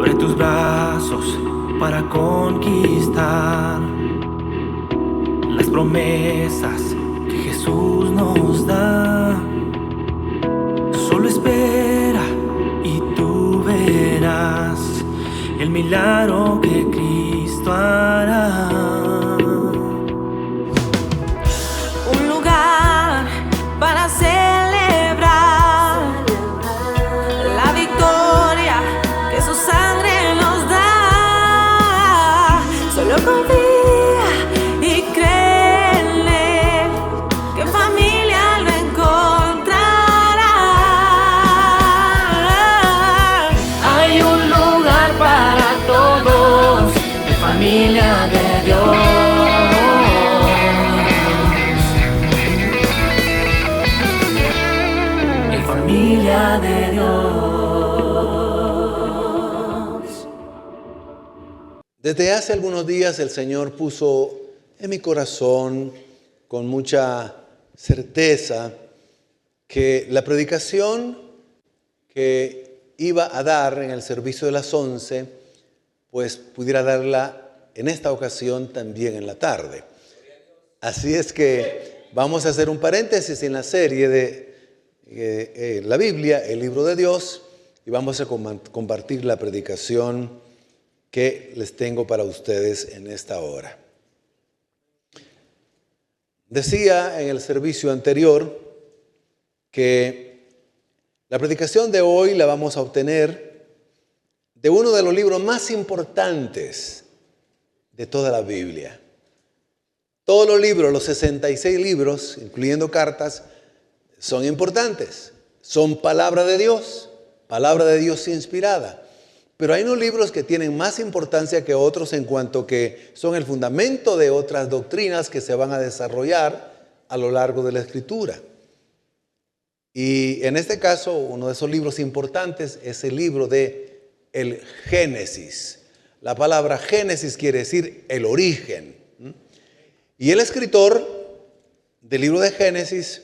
Abre tus brazos para conquistar las promesas que Jesús nos da. Solo espera y tú verás el milagro que Cristo hará. Un lugar para celebrar la victoria que su sangre nos da. Solo confía y cree en Él, que en familia lo encontrará. Hay un lugar para todos, en familia de Dios. Familia de Dios. Desde hace algunos días el Señor puso en mi corazón con mucha certeza que la predicación que iba a dar en el servicio de las 11, pues pudiera darla en esta ocasión también en la tarde. Así es que vamos a hacer un paréntesis en la serie de la Biblia, el libro de Dios, y vamos a compartir la predicación que les tengo para ustedes en esta hora. Decía en el servicio anterior que la predicación de hoy la vamos a obtener de uno de los libros más importantes de toda la Biblia. Todos los libros, los 66 libros, incluyendo cartas, son importantes, son palabra de Dios inspirada. Pero hay unos libros que tienen más importancia que otros en cuanto que son el fundamento de otras doctrinas que se van a desarrollar a lo largo de la Escritura. Y en este caso, uno de esos libros importantes es el libro de el Génesis. La palabra Génesis quiere decir el origen. Y el escritor del libro de Génesis,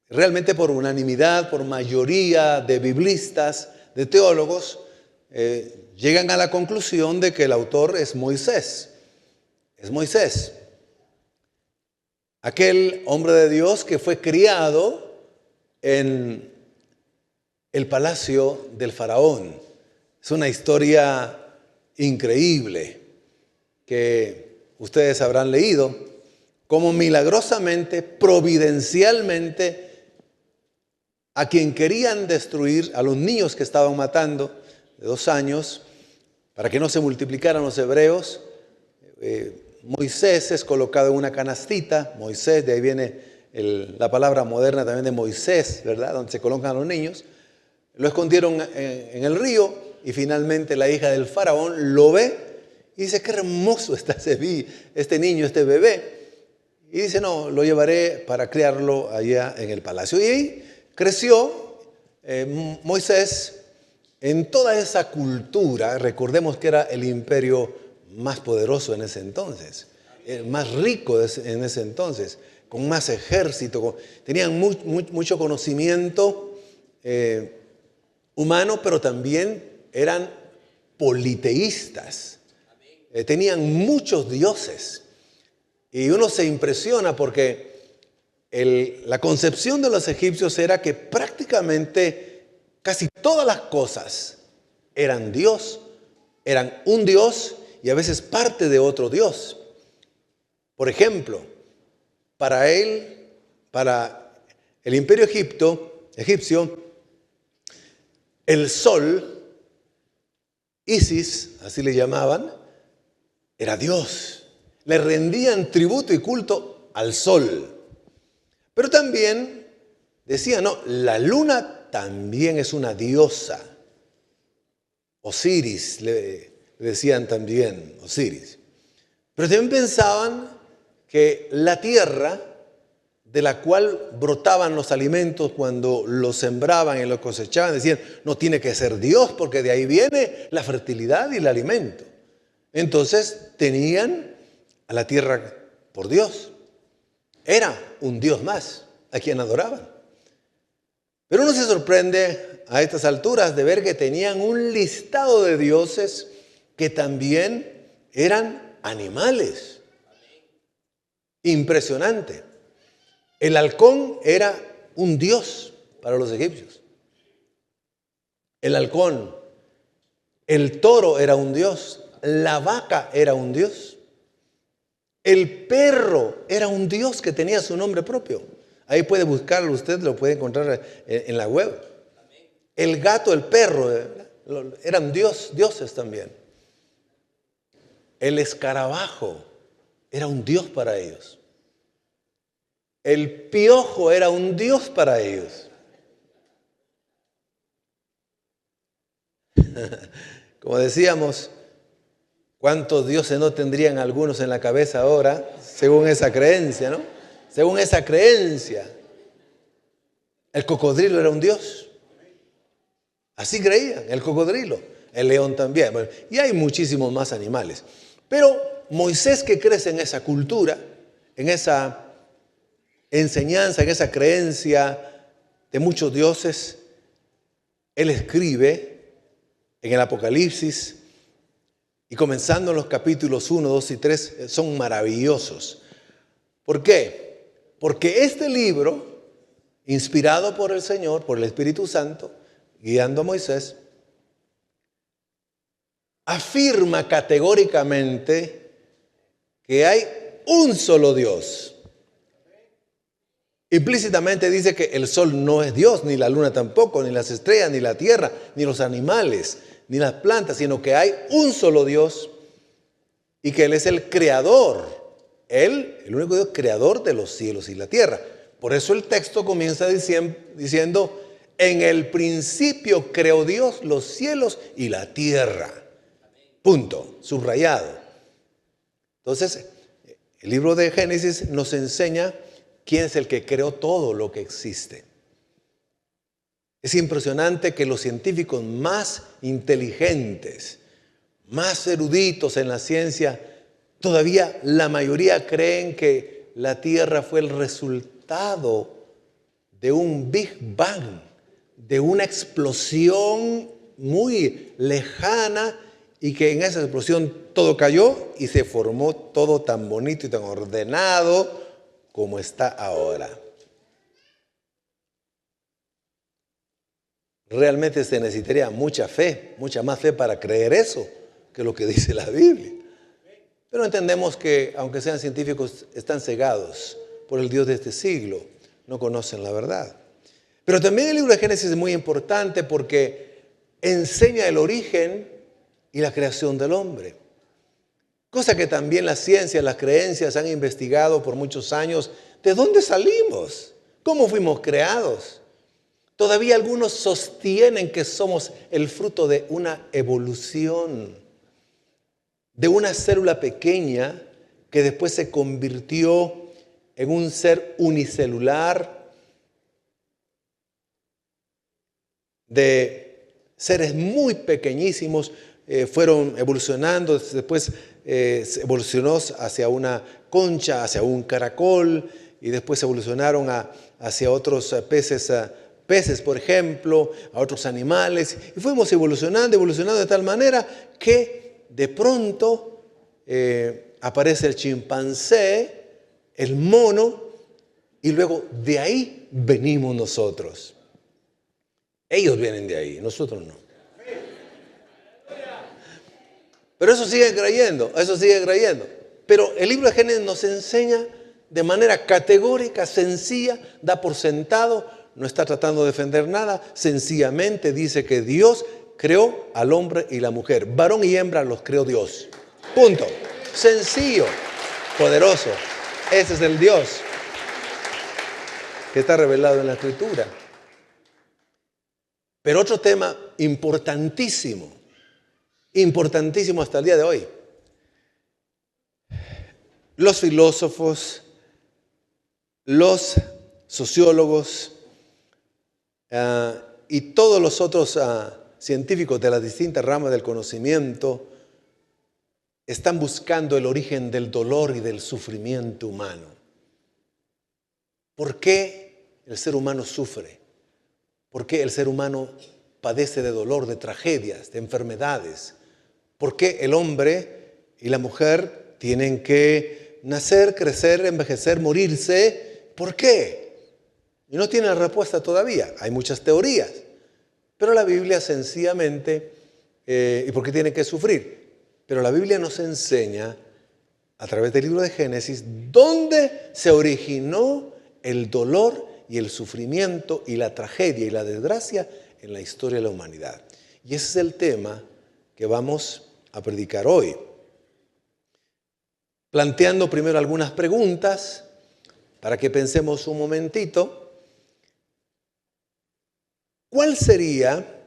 realmente por unanimidad, por mayoría de biblistas, de teólogos, llegan a la conclusión de que el autor es Moisés. Es Moisés, aquel hombre de Dios que fue criado en el palacio del faraón. Es una historia increíble que ustedes habrán leído, cómo milagrosamente, providencialmente, a quien querían destruir, a los niños que estaban matando de 2 años, para que no se multiplicaran los hebreos, Moisés es colocado en una canastita. Moisés, de ahí viene la palabra moderna también de Moisés, ¿verdad? Donde se colocan a los niños. Lo escondieron en el río y finalmente la hija del faraón lo ve y dice: qué hermoso está este niño, este bebé. Y dice: no, lo llevaré para criarlo allá en el palacio. Y ahí creció Moisés en toda esa cultura. Recordemos que era el imperio más poderoso en ese entonces, más rico en ese entonces, con más ejército, tenían mucho conocimiento humano, pero también eran politeístas, tenían muchos dioses. Y uno se impresiona porque la concepción de los egipcios era que prácticamente casi todas las cosas eran Dios, eran un Dios y a veces parte de otro Dios. Por ejemplo, para el imperio egipcio, el sol, Isis, así le llamaban, era Dios. Le rendían tributo y culto al sol. Pero también decían, no, la luna también es una diosa. Osiris, le decían también, Osiris. Pero también pensaban que la tierra, de la cual brotaban los alimentos cuando los sembraban y los cosechaban, decían, no tiene que ser Dios, porque de ahí viene la fertilidad y el alimento. Entonces tenían a la tierra por Dios. Era un Dios más a quien adoraban. Pero uno se sorprende a estas alturas de ver que tenían un listado de dioses que también eran animales. Impresionante. El halcón era un dios para los egipcios. El halcón, el toro era un dios, la vaca era un dios, el perro era un dios que tenía su nombre propio. Ahí puede buscarlo, usted lo puede encontrar en la web. El gato, el perro, eran dioses también. El escarabajo era un dios para ellos. El piojo era un dios para ellos. Como decíamos, ¿cuántos dioses no tendrían algunos en la cabeza ahora? Según esa creencia, ¿no? Según esa creencia. El cocodrilo era un dios. Así creían, el cocodrilo. El león también. Bueno, y hay muchísimos más animales. Pero Moisés, que crece en esa cultura, en esa enseñanza, en esa creencia de muchos dioses, él escribe en el Apocalipsis, y comenzando en los capítulos 1, 2 y 3, son maravillosos. ¿Por qué? Porque este libro, inspirado por el Señor, por el Espíritu Santo, guiando a Moisés, afirma categóricamente que hay un solo Dios. Implícitamente dice que el sol no es Dios, ni la luna tampoco, ni las estrellas, ni la tierra, ni los animales, ni las plantas, sino que hay un solo Dios y que Él es el creador. Él, el único Dios creador de los cielos y la tierra. Por eso el texto comienza diciendo, en el principio creó Dios los cielos y la tierra. Punto, subrayado. Entonces, el libro de Génesis nos enseña quién es el que creó todo lo que existe. Es impresionante que los científicos más inteligentes, más eruditos en la ciencia, todavía la mayoría creen que la Tierra fue el resultado de un Big Bang, de una explosión muy lejana, y que en esa explosión todo cayó y se formó todo tan bonito y tan ordenado como está ahora. Realmente se necesitaría mucha fe, mucha más fe para creer eso que lo que dice la Biblia. Pero entendemos que, aunque sean científicos, están cegados por el Dios de este siglo, no conocen la verdad. Pero también el libro de Génesis es muy importante porque enseña el origen y la creación del hombre. Cosa que también la ciencia, las creencias han investigado por muchos años. ¿De dónde salimos? ¿Cómo fuimos creados? Todavía algunos sostienen que somos el fruto de una evolución, de una célula pequeña que después se convirtió en un ser unicelular, de seres muy pequeñísimos, fueron evolucionando, después se evolucionó hacia una concha, hacia un caracol, y después evolucionaron hacia otros peces, por ejemplo, a otros animales, y fuimos evolucionando de tal manera que de pronto aparece el chimpancé, el mono, y luego de ahí venimos nosotros. Ellos vienen de ahí, nosotros no. Pero eso sigue creyendo. Pero el libro de Génesis nos enseña de manera categórica, sencilla, da por sentado, no está tratando de defender nada, sencillamente dice que Dios creó al hombre y la mujer. Varón y hembra los creó Dios. Punto. Sencillo, poderoso. Ese es el Dios que está revelado en la Escritura. Pero otro tema importantísimo hasta el día de hoy. Los filósofos, los sociólogos y todos los otros científicos de las distintas ramas del conocimiento están buscando el origen del dolor y del sufrimiento humano. ¿Por qué el ser humano sufre? ¿Por qué el ser humano padece de dolor, de tragedias, de enfermedades? ¿Por qué el hombre y la mujer tienen que nacer, crecer, envejecer, morirse? ¿Por qué? Y no tiene la respuesta todavía. Hay muchas teorías. Pero la Biblia sencillamente, ¿y por qué tiene que sufrir? Pero la Biblia nos enseña, a través del libro de Génesis, dónde se originó el dolor y el sufrimiento y la tragedia y la desgracia en la historia de la humanidad. Y ese es el tema que vamos a predicar hoy. Planteando primero algunas preguntas para que pensemos un momentito. ¿Cuál sería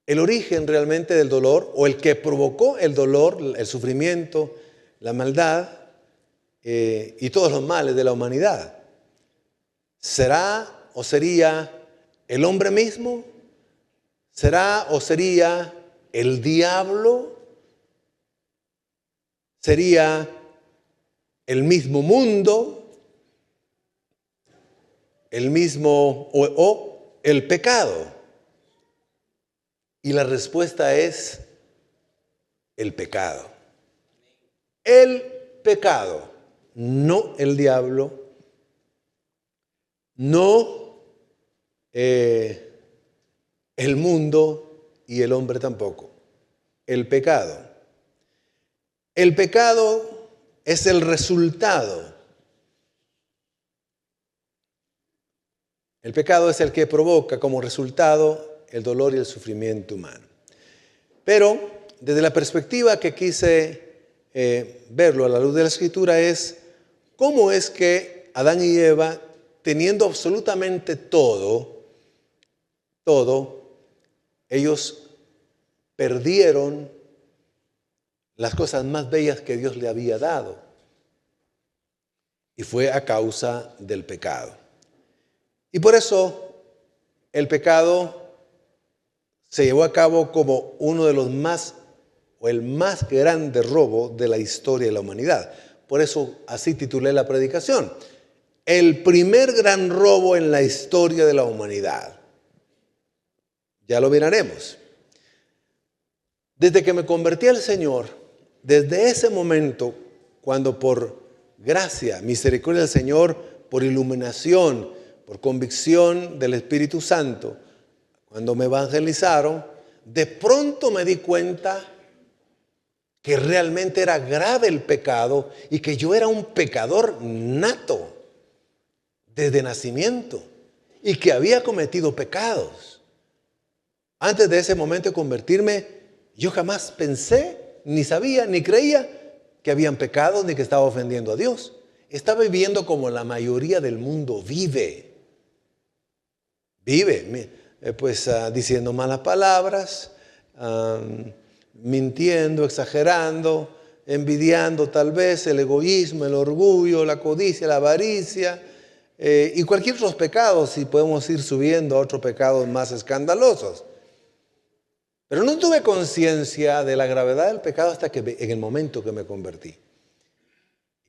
el origen realmente del dolor o el que provocó el dolor, el sufrimiento, la maldad y todos los males de la humanidad? ¿Será o sería el hombre mismo? ¿Será o sería el diablo? ¿Sería el mismo mundo? ¿El mismo o el pecado? Y la respuesta es el pecado. El pecado, no el diablo, no el mundo y el hombre tampoco. El pecado. El pecado es el resultado. El pecado es el que provoca como resultado el dolor y el sufrimiento humano. Pero desde la perspectiva que quise verlo a la luz de la Escritura es cómo es que Adán y Eva, teniendo absolutamente todo, ellos perdieron las cosas más bellas que Dios le había dado. Y fue a causa del pecado. Y por eso el pecado se llevó a cabo como uno de los más, o el más grande robo de la historia de la humanidad. Por eso así titulé la predicación. El primer gran robo en la historia de la humanidad. Ya lo miraremos. Desde que me convertí al Señor, desde ese momento, cuando por gracia, misericordia del Señor, por iluminación, por convicción del Espíritu Santo, cuando me evangelizaron, de pronto me di cuenta que realmente era grave el pecado y que yo era un pecador nato desde nacimiento y que había cometido pecados. Antes de ese momento de convertirme, yo jamás pensé, ni sabía, ni creía que habían pecados ni que estaba ofendiendo a Dios. Estaba viviendo como la mayoría del mundo vive. Diciendo malas palabras, mintiendo, exagerando, envidiando tal vez, el egoísmo, el orgullo, la codicia, la avaricia y cualquier otros pecados, y podemos ir subiendo a otros pecados más escandalosos. Pero no tuve conciencia de la gravedad del pecado hasta que en el momento que me convertí.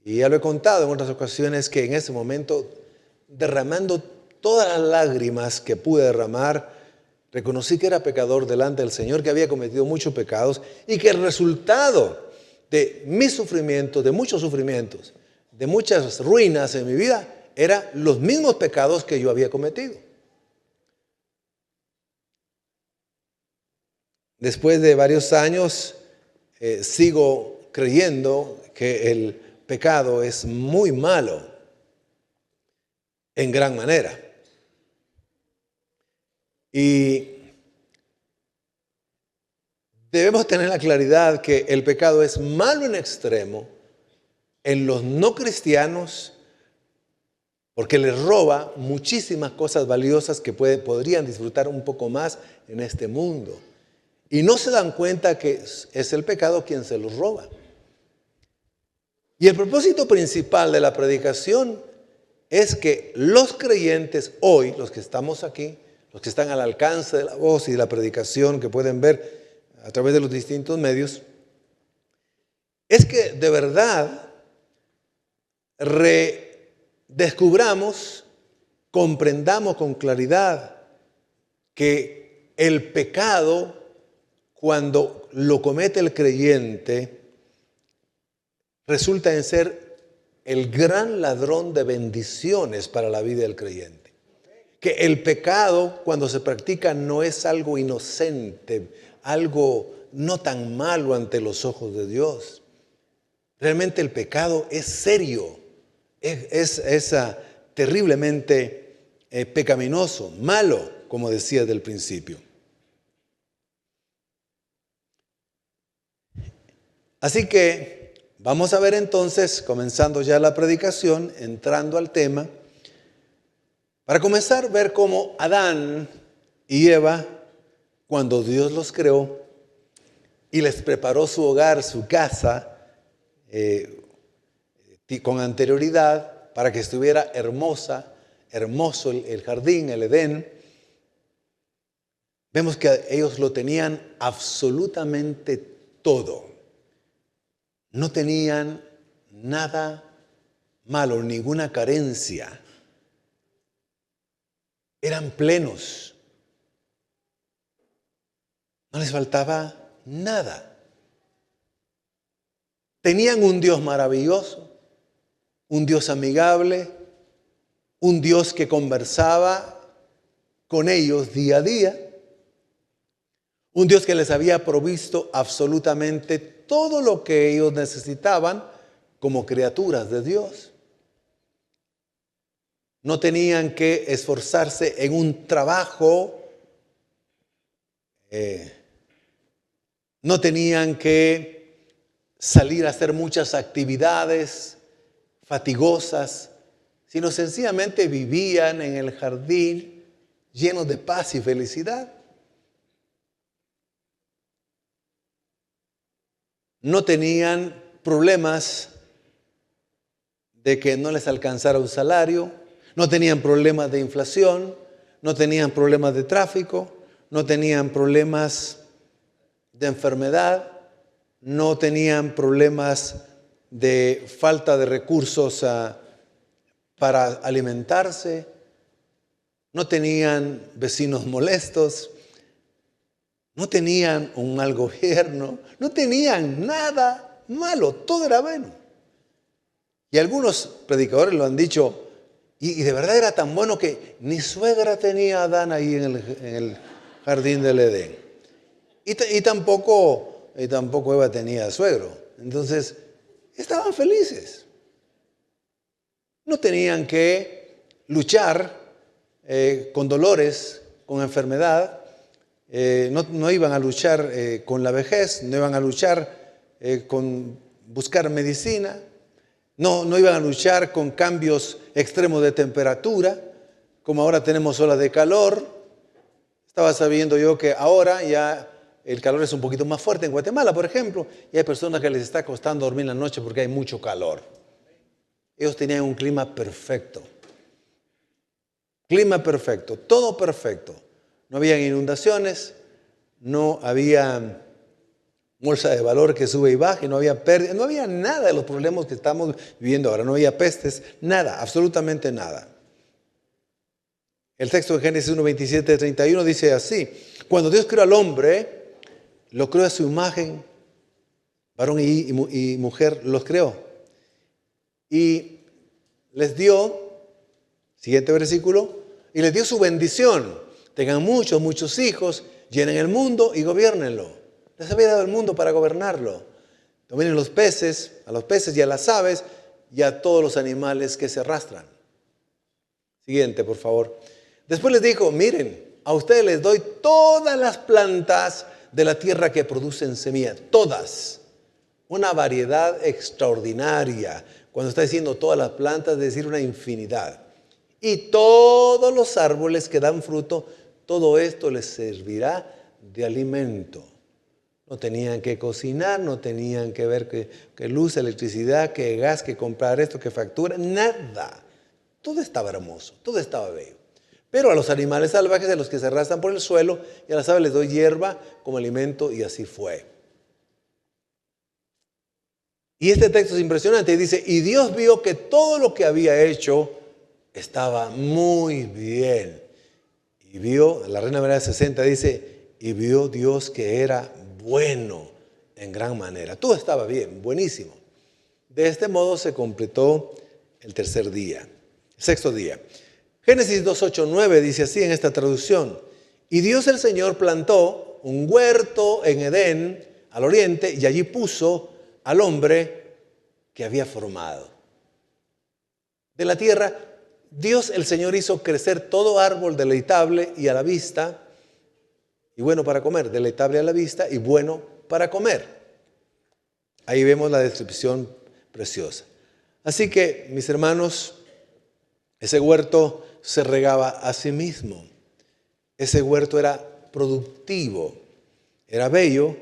Y ya lo he contado en otras ocasiones que en ese momento, derramando todas las lágrimas que pude derramar, reconocí que era pecador delante del Señor, que había cometido muchos pecados y que el resultado de mis sufrimientos, de muchos sufrimientos, de muchas ruinas en mi vida, eran los mismos pecados que yo había cometido. Después de varios años, sigo creyendo que el pecado es muy malo en gran manera. Y debemos tener la claridad que el pecado es malo en extremo en los no cristianos porque les roba muchísimas cosas valiosas que podrían disfrutar un poco más en este mundo. Y no se dan cuenta que es el pecado quien se los roba. Y el propósito principal de la predicación es que los creyentes hoy, los que estamos aquí, los que están al alcance de la voz y de la predicación que pueden ver a través de los distintos medios, es que de verdad redescubramos, comprendamos con claridad que el pecado, cuando lo comete el creyente, resulta en ser el gran ladrón de bendiciones para la vida del creyente. Que el pecado, cuando se practica, no es algo inocente, algo no tan malo ante los ojos de Dios. Realmente el pecado es serio, es terriblemente pecaminoso, malo, como decía desde el principio. Así que vamos a ver entonces, comenzando ya la predicación, entrando al tema, para comenzar a ver cómo Adán y Eva, cuando Dios los creó y les preparó su hogar, su casa, con anterioridad, para que estuviera hermoso el jardín, el Edén, vemos que ellos lo tenían absolutamente todo. No tenían nada malo, ninguna carencia. Eran plenos. No les faltaba nada. Tenían un Dios maravilloso, un Dios amigable, un Dios que conversaba con ellos día a día, un Dios que les había provisto absolutamente todo lo que ellos necesitaban como criaturas de Dios. No tenían que esforzarse en un trabajo, no tenían que salir a hacer muchas actividades fatigosas, sino sencillamente vivían en el jardín llenos de paz y felicidad. No tenían problemas de que no les alcanzara un salario, no tenían problemas de inflación, no tenían problemas de tráfico, no tenían problemas de enfermedad, no tenían problemas de falta de recursos para alimentarse, no tenían vecinos molestos, no tenían un mal gobierno, no tenían nada malo, todo era bueno. Y algunos predicadores lo han dicho, y de verdad era tan bueno que ni suegra tenía a Adán ahí en el jardín del Edén. Y tampoco Eva tenía suegro. Entonces, estaban felices. No tenían que luchar con dolores, con enfermedad. No iban a luchar con la vejez, no iban a luchar con buscar medicina, no iban a luchar con cambios extremos de temperatura, como ahora tenemos olas de calor. Estaba sabiendo yo que ahora ya el calor es un poquito más fuerte en Guatemala, por ejemplo, y hay personas que les está costando dormir la noche porque hay mucho calor. Ellos tenían un clima perfecto, todo perfecto. No había inundaciones, no había bolsa de valor que sube y baja, no había pérdida, no había nada de los problemas que estamos viviendo ahora, no había pestes, nada, absolutamente nada. El texto de Génesis 1, 27, 31 dice así: cuando Dios creó al hombre, lo creó a su imagen, varón y mujer los creó. Y les dio, siguiente versículo, y les dio su bendición. Tengan muchos hijos, llenen el mundo y gobiernenlo. Les había dado el mundo para gobernarlo. Dominen a los peces y a las aves y a todos los animales que se arrastran. Siguiente, por favor. Después les dijo, miren, a ustedes les doy todas las plantas de la tierra que producen semillas. Todas. Una variedad extraordinaria. Cuando está diciendo todas las plantas, es decir, una infinidad. Y todos los árboles que dan fruto, todo esto les servirá de alimento. No tenían que cocinar, no tenían que ver que luz, electricidad, que gas, que comprar esto, que factura, nada. Todo estaba hermoso, todo estaba bello. Pero a los animales salvajes, a los que se arrastran por el suelo, y a las aves les doy hierba como alimento, y así fue. Y este texto es impresionante, dice, y Dios vio que todo lo que había hecho estaba muy bien. Y vio, la Reina Valera 60 dice, y vio Dios que era bueno en gran manera. Todo estaba bien, buenísimo. De este modo se completó el tercer día, el sexto día. Génesis 2, 8, 9 dice así en esta traducción. Y Dios el Señor plantó un huerto en Edén, al oriente, y allí puso al hombre que había formado. De la tierra, Dios el Señor hizo crecer todo árbol deleitable y a la vista, y bueno para comer, deleitable a la vista y bueno para comer. Ahí vemos la descripción preciosa. Así que, mis hermanos, ese huerto se regaba a sí mismo. Ese huerto era productivo, era bello,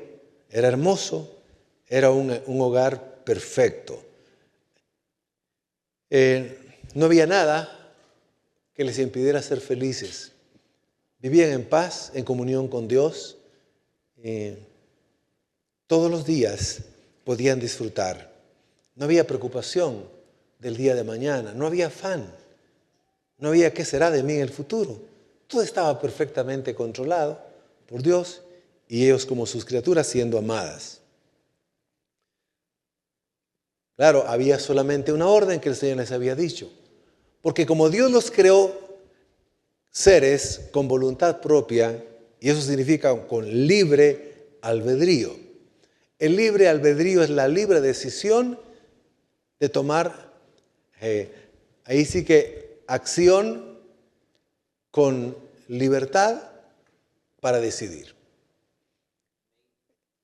era hermoso, era un hogar perfecto. No había nada que les impidiera ser felices. Vivían en paz, en comunión con Dios. Todos los días podían disfrutar. No había preocupación del día de mañana, no había afán, no había qué será de mí en el futuro. Todo estaba perfectamente controlado por Dios y ellos como sus criaturas siendo amadas. Claro, había solamente una orden que el Señor les había dicho, porque como Dios los creó seres con voluntad propia, y eso significa con libre albedrío. El libre albedrío es la libre decisión de tomar, ahí sí que acción con libertad para decidir.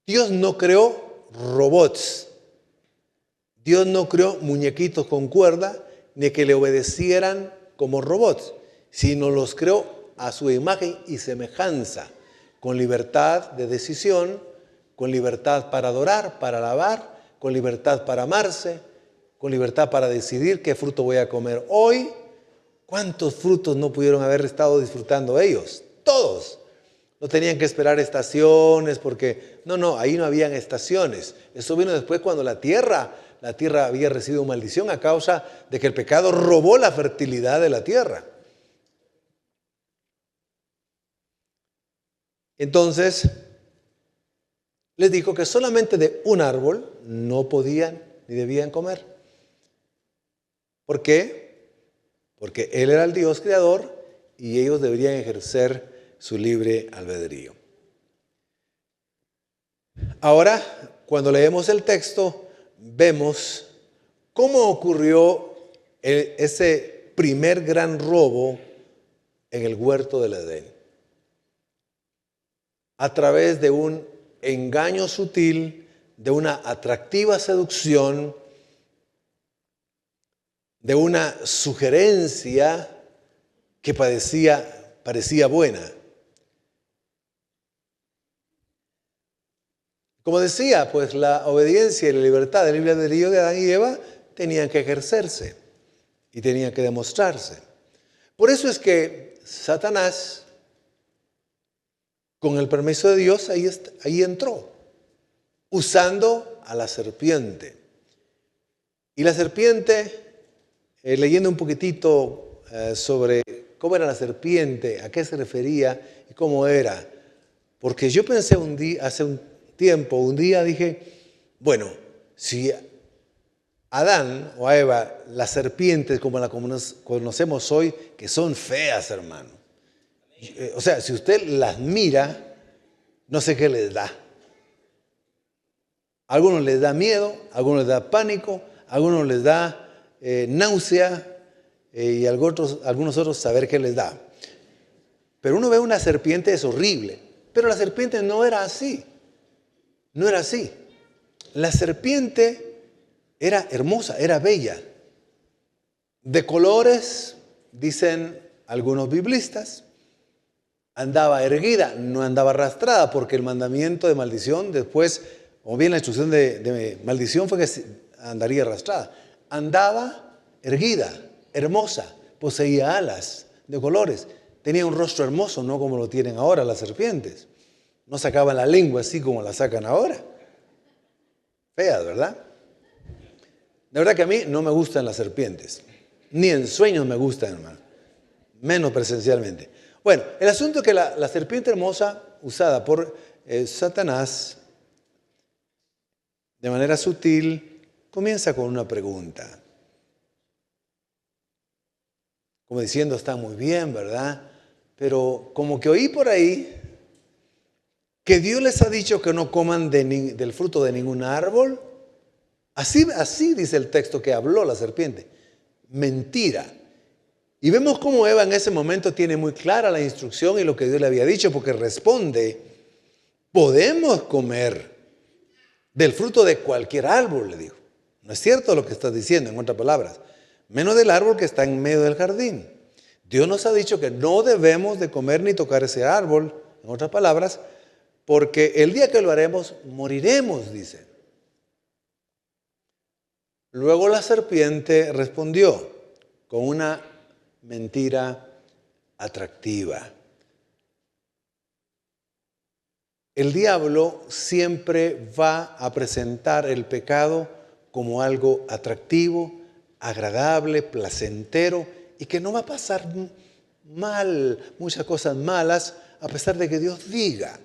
Dios no creó robots, Dios no creó muñequitos con cuerda, ni que le obedecieran como robots, sino los creó a su imagen y semejanza, con libertad de decisión, con libertad para adorar, para alabar, con libertad para amarse, con libertad para decidir qué fruto voy a comer hoy. ¿Cuántos frutos no pudieron haber estado disfrutando ellos? Todos. No tenían que esperar estaciones porque, ahí no habían estaciones. Eso vino después cuando la tierra había recibido maldición a causa de que el pecado robó la fertilidad de la tierra. Entonces, les dijo que solamente de un árbol no podían ni debían comer. ¿Por qué? Porque Él era el Dios creador y ellos deberían ejercer su libre albedrío. Ahora, cuando leemos el texto, vemos cómo ocurrió ese primer gran robo en el huerto del Edén. A través de un engaño sutil, de una atractiva seducción, de una sugerencia que parecía buena. Como decía, pues la obediencia y la libertad del libre albedrío de Adán y Eva tenían que ejercerse y tenían que demostrarse. Por eso es que Satanás, con el permiso de Dios, ahí entró, usando a la serpiente. Y la serpiente, leyendo un poquitito sobre cómo era la serpiente, a qué se refería y cómo era, porque yo pensé hace un día dije, bueno, si Adán o a Eva, las serpientes como la conocemos hoy, que son feas, hermano. O sea, si usted las mira, no sé qué les da. A algunos les da miedo, a algunos les da pánico, a algunos les da náusea y a algunos otros saber qué les da. Pero uno ve una serpiente, es horrible. Pero la serpiente no era así. No era así. La serpiente era hermosa, era bella. De colores, dicen algunos biblistas. Andaba erguida, no andaba arrastrada, porque el mandamiento de maldición después, o bien la instrucción de maldición fue que andaría arrastrada. Andaba erguida, hermosa, poseía alas de colores, tenía un rostro hermoso, no como lo tienen ahora las serpientes. No sacaban la lengua así como la sacan ahora. Feas, ¿verdad? De verdad que a mí no me gustan las serpientes, ni en sueños me gustan, hermano, menos presencialmente. Bueno, el asunto es que la serpiente hermosa usada por Satanás de manera sutil comienza con una pregunta. Como diciendo, está muy bien, ¿verdad? Pero como que oí por ahí que Dios les ha dicho que no coman del fruto de ningún árbol. Así dice el texto que habló la serpiente. Mentira. Y vemos cómo Eva en ese momento tiene muy clara la instrucción y lo que Dios le había dicho, porque responde, podemos comer del fruto de cualquier árbol, le dijo. No es cierto lo que estás diciendo, en otras palabras. Menos del árbol que está en medio del jardín. Dios nos ha dicho que no debemos de comer ni tocar ese árbol, en otras palabras, porque el día que lo haremos, moriremos, dice. Luego la serpiente respondió con una mentira atractiva. El diablo siempre va a presentar el pecado como algo atractivo, agradable, placentero y que no va a pasar mal, muchas cosas malas, a pesar de que Dios diga.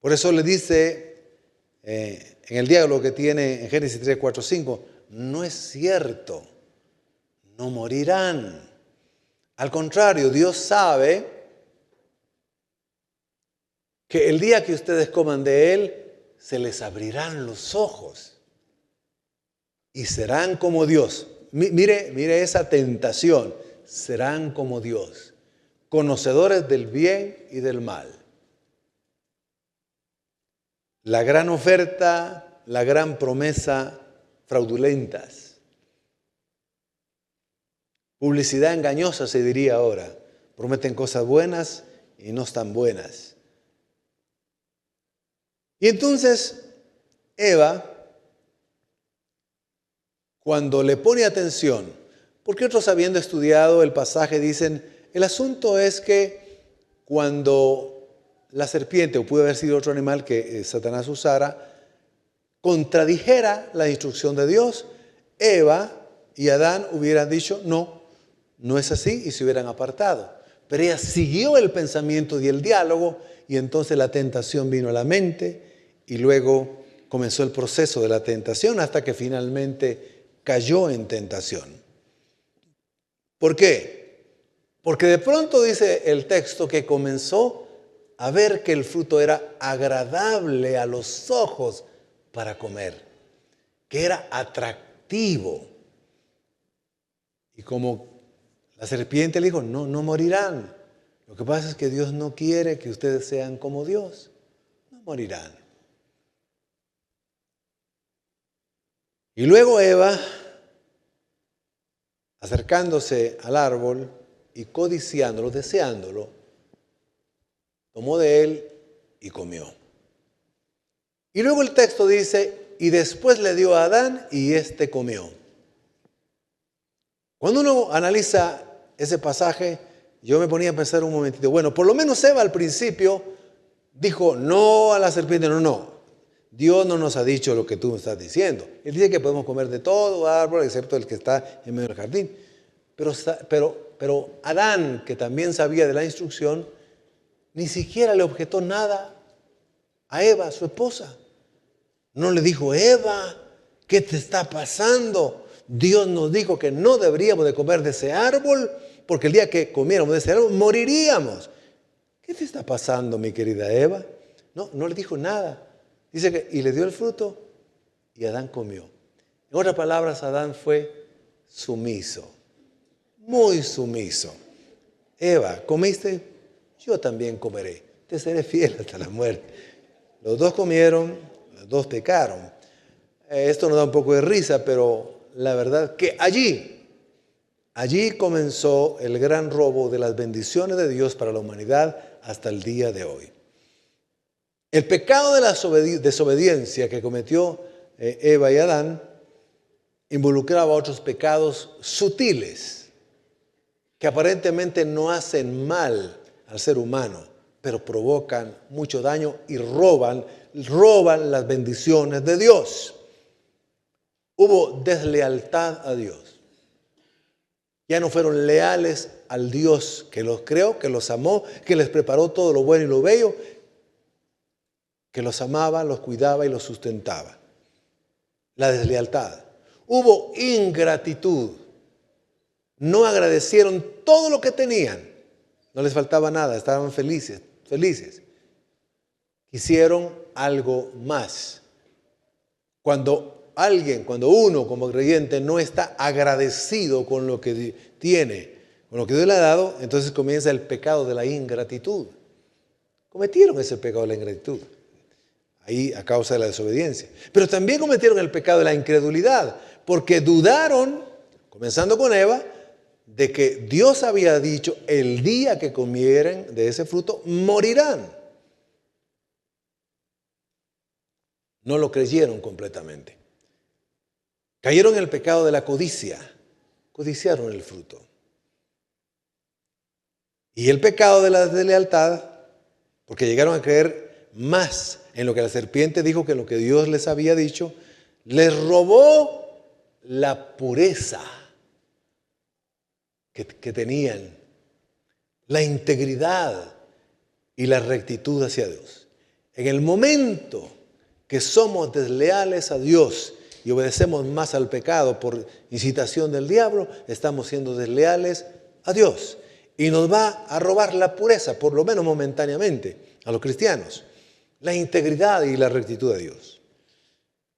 Por eso le dice en el diálogo que tiene en Génesis 3, 4, 5, no es cierto, no morirán. Al contrario, Dios sabe que el día que ustedes coman de él, se les abrirán los ojos y serán como Dios. Mire esa tentación, serán como Dios, conocedores del bien y del mal. La gran oferta, la gran promesa, fraudulentas. Publicidad engañosa se diría ahora. Prometen cosas buenas y no están buenas. Y entonces Eva, cuando le pone atención, porque otros habiendo estudiado el pasaje dicen, el asunto es que cuando la serpiente, o pudo haber sido otro animal que Satanás usara, contradijera la instrucción de Dios, Eva y Adán hubieran dicho, no es así, y se hubieran apartado. Pero ella siguió el pensamiento y el diálogo, y entonces la tentación vino a la mente, y luego comenzó el proceso de la tentación hasta que finalmente cayó en tentación. ¿Por qué? Porque de pronto dice el texto que comenzó a ver que el fruto era agradable a los ojos para comer, que era atractivo. Y como la serpiente le dijo, no morirán. Lo que pasa es que Dios no quiere que ustedes sean como Dios. No morirán. Y luego Eva, acercándose al árbol y codiciándolo, deseándolo, tomó de él y comió. Y luego el texto dice, y después le dio a Adán y éste comió. Cuando uno analiza ese pasaje, yo me ponía a pensar un momentito, bueno, por lo menos Eva al principio dijo no a la serpiente, no. Dios no nos ha dicho lo que tú me estás diciendo. Él dice que podemos comer de todo árbol, excepto el que está en medio del jardín. Pero Adán, que también sabía de la instrucción, ni siquiera le objetó nada a Eva, su esposa. No le dijo, Eva, ¿qué te está pasando? Dios nos dijo que no deberíamos de comer de ese árbol, porque el día que comiéramos de ese árbol moriríamos. ¿Qué te está pasando, mi querida Eva? No le dijo nada. Dice que, y le dio el fruto, y Adán comió. En otras palabras, Adán fue sumiso, muy sumiso. Eva, ¿comiste? Yo también comeré, te seré fiel hasta la muerte. Los dos comieron, los dos pecaron. Esto nos da un poco de risa, pero la verdad que allí comenzó el gran robo de las bendiciones de Dios para la humanidad hasta el día de hoy. El pecado de la desobediencia que cometió Eva y Adán involucraba otros pecados sutiles que aparentemente no hacen mal al ser humano, pero provocan mucho daño y roban las bendiciones de Dios. Hubo deslealtad a Dios. Ya no fueron leales al Dios que los creó, que los amó, que les preparó todo lo bueno y lo bello, que los amaba, los cuidaba y los sustentaba. La deslealtad. Hubo ingratitud. No agradecieron todo lo que tenían. No les faltaba nada, estaban felices. Quisieron algo más. Cuando uno como creyente no está agradecido con lo que tiene, con lo que Dios le ha dado, entonces comienza el pecado de la ingratitud. Cometieron ese pecado de la ingratitud, ahí a causa de la desobediencia. Pero también cometieron el pecado de la incredulidad, porque dudaron, comenzando con Eva, de que Dios había dicho, el día que comieren de ese fruto, morirán. No lo creyeron completamente. Cayeron en el pecado de la codicia. Codiciaron el fruto. Y el pecado de la deslealtad, porque llegaron a creer más en lo que la serpiente dijo que en lo que Dios les había dicho, les robó la pureza que tenían, la integridad y la rectitud hacia Dios. En el momento que somos desleales a Dios y obedecemos más al pecado por incitación del diablo, estamos siendo desleales a Dios. Y nos va a robar la pureza, por lo menos momentáneamente, a los cristianos. La integridad y la rectitud de Dios.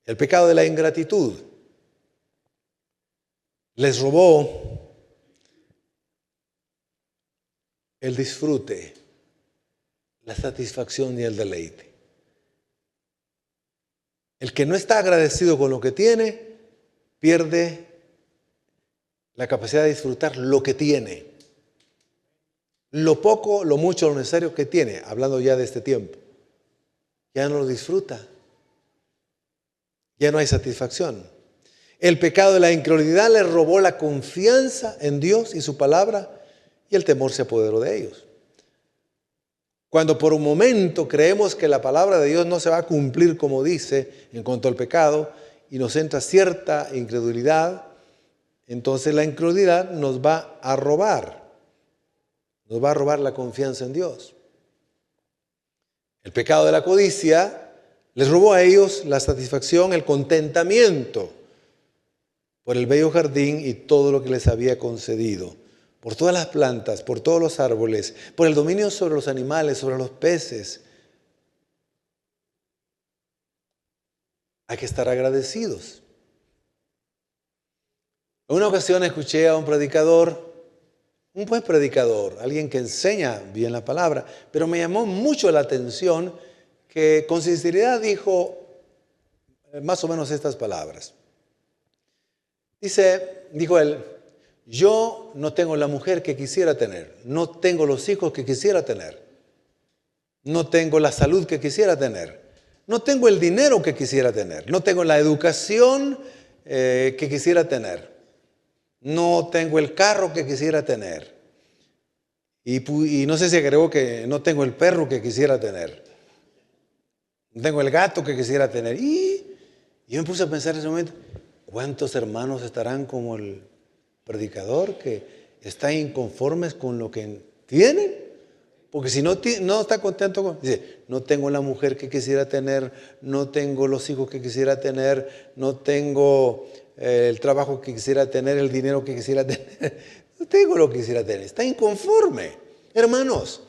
El pecado de la ingratitud les robó el disfrute, la satisfacción y el deleite. El que no está agradecido con lo que tiene, pierde la capacidad de disfrutar lo que tiene. Lo poco, lo mucho, lo necesario que tiene, hablando ya de este tiempo. Ya no lo disfruta. Ya no hay satisfacción. El pecado de la incredulidad le robó la confianza en Dios y su palabra, y el temor se apoderó de ellos. Cuando por un momento creemos que la palabra de Dios no se va a cumplir como dice en cuanto al pecado y nos entra cierta incredulidad, entonces la incredulidad nos va a robar la confianza en Dios. El pecado de la codicia les robó a ellos la satisfacción, el contentamiento por el bello jardín y todo lo que les había concedido. Por todas las plantas, por todos los árboles, por el dominio sobre los animales, sobre los peces. Hay que estar agradecidos. En una ocasión escuché a un predicador, un buen predicador, alguien que enseña bien la palabra, pero me llamó mucho la atención que con sinceridad dijo más o menos estas palabras. Dijo él, yo no tengo la mujer que quisiera tener, no tengo los hijos que quisiera tener, no tengo la salud que quisiera tener, no tengo el dinero que quisiera tener, no tengo la educación que quisiera tener, no tengo el carro que quisiera tener. Y no sé si agregó que no tengo el perro que quisiera tener, no tengo el gato que quisiera tener. Y yo me puse a pensar en ese momento, ¿cuántos hermanos estarán como el predicador que están inconformes con lo que tienen? Porque si no está contento con, dice, no tengo la mujer que quisiera tener, no tengo los hijos que quisiera tener, no tengo el trabajo que quisiera tener, el dinero que quisiera tener, no tengo lo que quisiera tener, está inconforme. Hermanos,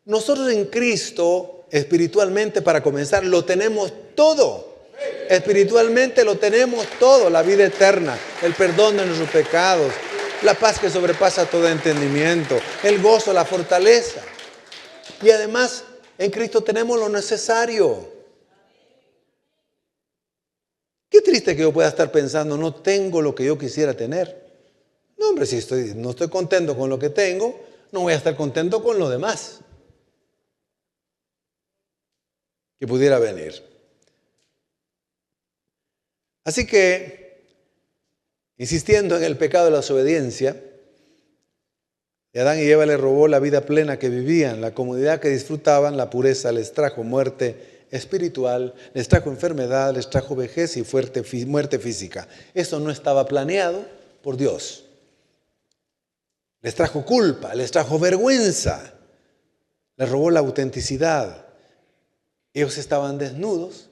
nosotros en Cristo, espiritualmente para comenzar, lo tenemos todo. Espiritualmente lo tenemos todo, la vida eterna, el perdón de nuestros pecados, la paz que sobrepasa todo entendimiento, el gozo, la fortaleza. Y además, en Cristo tenemos lo necesario. Qué triste que yo pueda estar pensando, no tengo lo que yo quisiera tener. No, hombre, si no estoy contento con lo que tengo, no voy a estar contento con lo demás que pudiera venir. Así que, insistiendo en el pecado de la desobediencia, Adán y Eva les robó la vida plena que vivían, la comodidad que disfrutaban, la pureza, les trajo muerte espiritual, les trajo enfermedad, les trajo vejez y muerte física. Eso no estaba planeado por Dios. Les trajo culpa, les trajo vergüenza, les robó la autenticidad. Ellos estaban desnudos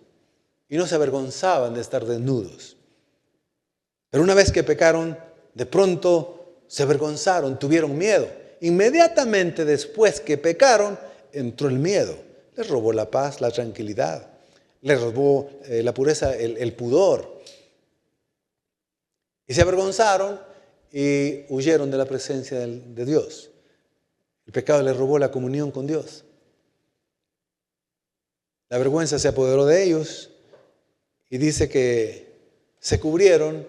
y no se avergonzaban de estar desnudos. Pero una vez que pecaron, de pronto se avergonzaron, tuvieron miedo. Inmediatamente después que pecaron, entró el miedo. Les robó la paz, la tranquilidad. Les robó la pureza, el pudor. Y se avergonzaron y huyeron de la presencia de Dios. El pecado les robó la comunión con Dios. La vergüenza se apoderó de ellos y dice que se cubrieron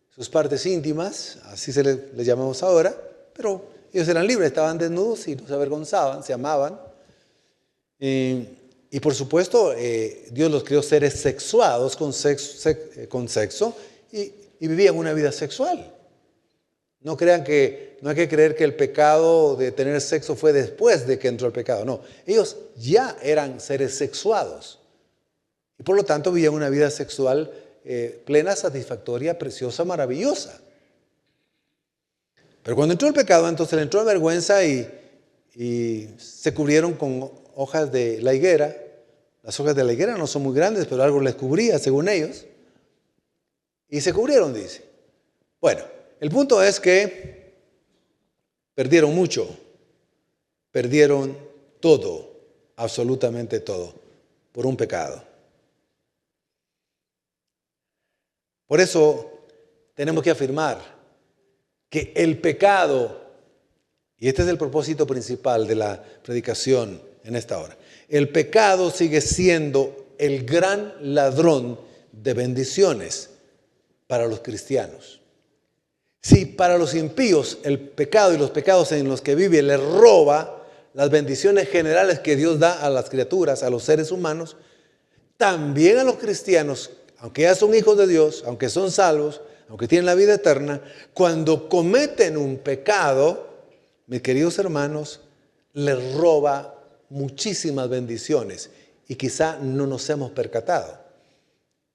sus partes íntimas, así les llamamos ahora, pero ellos eran libres, estaban desnudos y no se avergonzaban, se amaban. Y por supuesto, Dios los creó seres sexuados con sexo y vivían una vida sexual. No crean que, no hay que creer que el pecado de tener sexo fue después de que entró el pecado. No, ellos ya eran seres sexuados. Y por lo tanto vivían una vida sexual plena, satisfactoria, preciosa, maravillosa. Pero cuando entró el pecado, entonces le entró la vergüenza y se cubrieron con hojas de la higuera. Las hojas de la higuera no son muy grandes, pero algo les cubría, según ellos. Y se cubrieron, dice. Bueno, el punto es que perdieron mucho. Perdieron todo, absolutamente todo, por un pecado. Por eso tenemos que afirmar que el pecado, y este es el propósito principal de la predicación en esta hora, el pecado sigue siendo el gran ladrón de bendiciones para los cristianos. Si para los impíos el pecado y los pecados en los que vive les roba las bendiciones generales que Dios da a las criaturas, a los seres humanos, también a los cristianos, aunque ya son hijos de Dios, aunque son salvos, aunque tienen la vida eterna, cuando cometen un pecado, mis queridos hermanos, les roba muchísimas bendiciones y quizá no nos hemos percatado.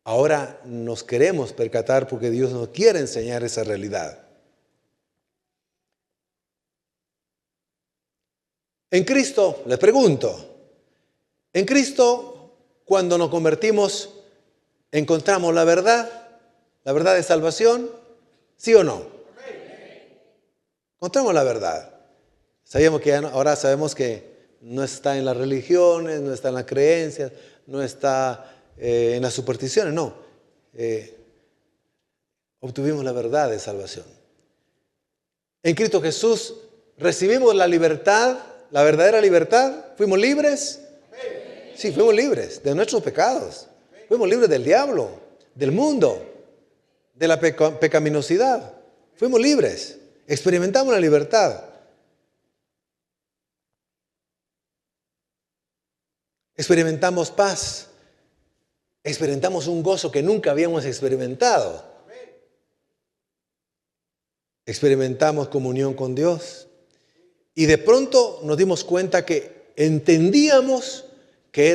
Ahora nos queremos percatar porque Dios nos quiere enseñar esa realidad. En Cristo, les pregunto, en Cristo, cuando nos convertimos, ¿encontramos la verdad de salvación? ¿Sí o no? Encontramos la verdad. Ahora sabemos que no está en las religiones, no está en las creencias, no está en las supersticiones, no. Obtuvimos la verdad de salvación. En Cristo Jesús recibimos la libertad, la verdadera libertad. ¿Fuimos libres? Sí, fuimos libres de nuestros pecados. Fuimos libres del diablo, del mundo, de la pecaminosidad. Fuimos libres. Experimentamos la libertad. Experimentamos paz. Experimentamos un gozo que nunca habíamos experimentado. Experimentamos comunión con Dios. Y de pronto nos dimos cuenta que entendíamos que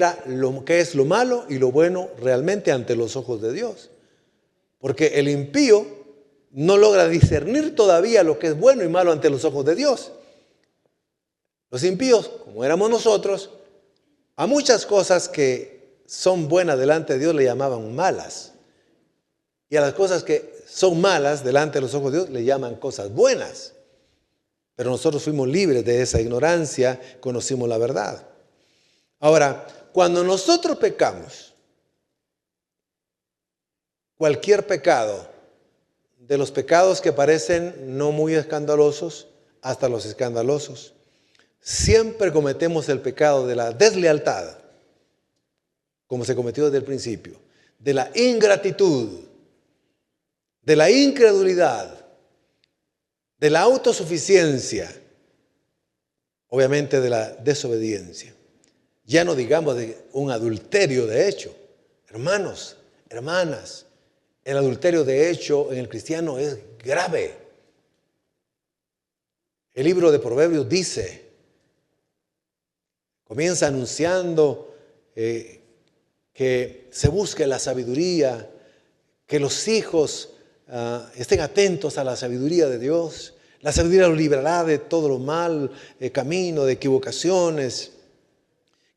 es lo malo y lo bueno realmente ante los ojos de Dios. Porque el impío no logra discernir todavía lo que es bueno y malo ante los ojos de Dios. Los impíos, como éramos nosotros, a muchas cosas que son buenas delante de Dios le llamaban malas. Y a las cosas que son malas delante de los ojos de Dios le llaman cosas buenas. Pero nosotros fuimos libres de esa ignorancia, conocimos la verdad. Ahora, cuando nosotros pecamos, cualquier pecado, de los pecados que parecen no muy escandalosos hasta los escandalosos, siempre cometemos el pecado de la deslealtad, como se cometió desde el principio, de la ingratitud, de la incredulidad, de la autosuficiencia, obviamente de la desobediencia. Ya no digamos de un adulterio de hecho. Hermanos, hermanas, el adulterio de hecho en el cristiano es grave. El libro de Proverbios dice, comienza anunciando que se busque la sabiduría, que los hijos estén atentos a la sabiduría de Dios. La sabiduría los librará de todo lo mal, camino, de equivocaciones.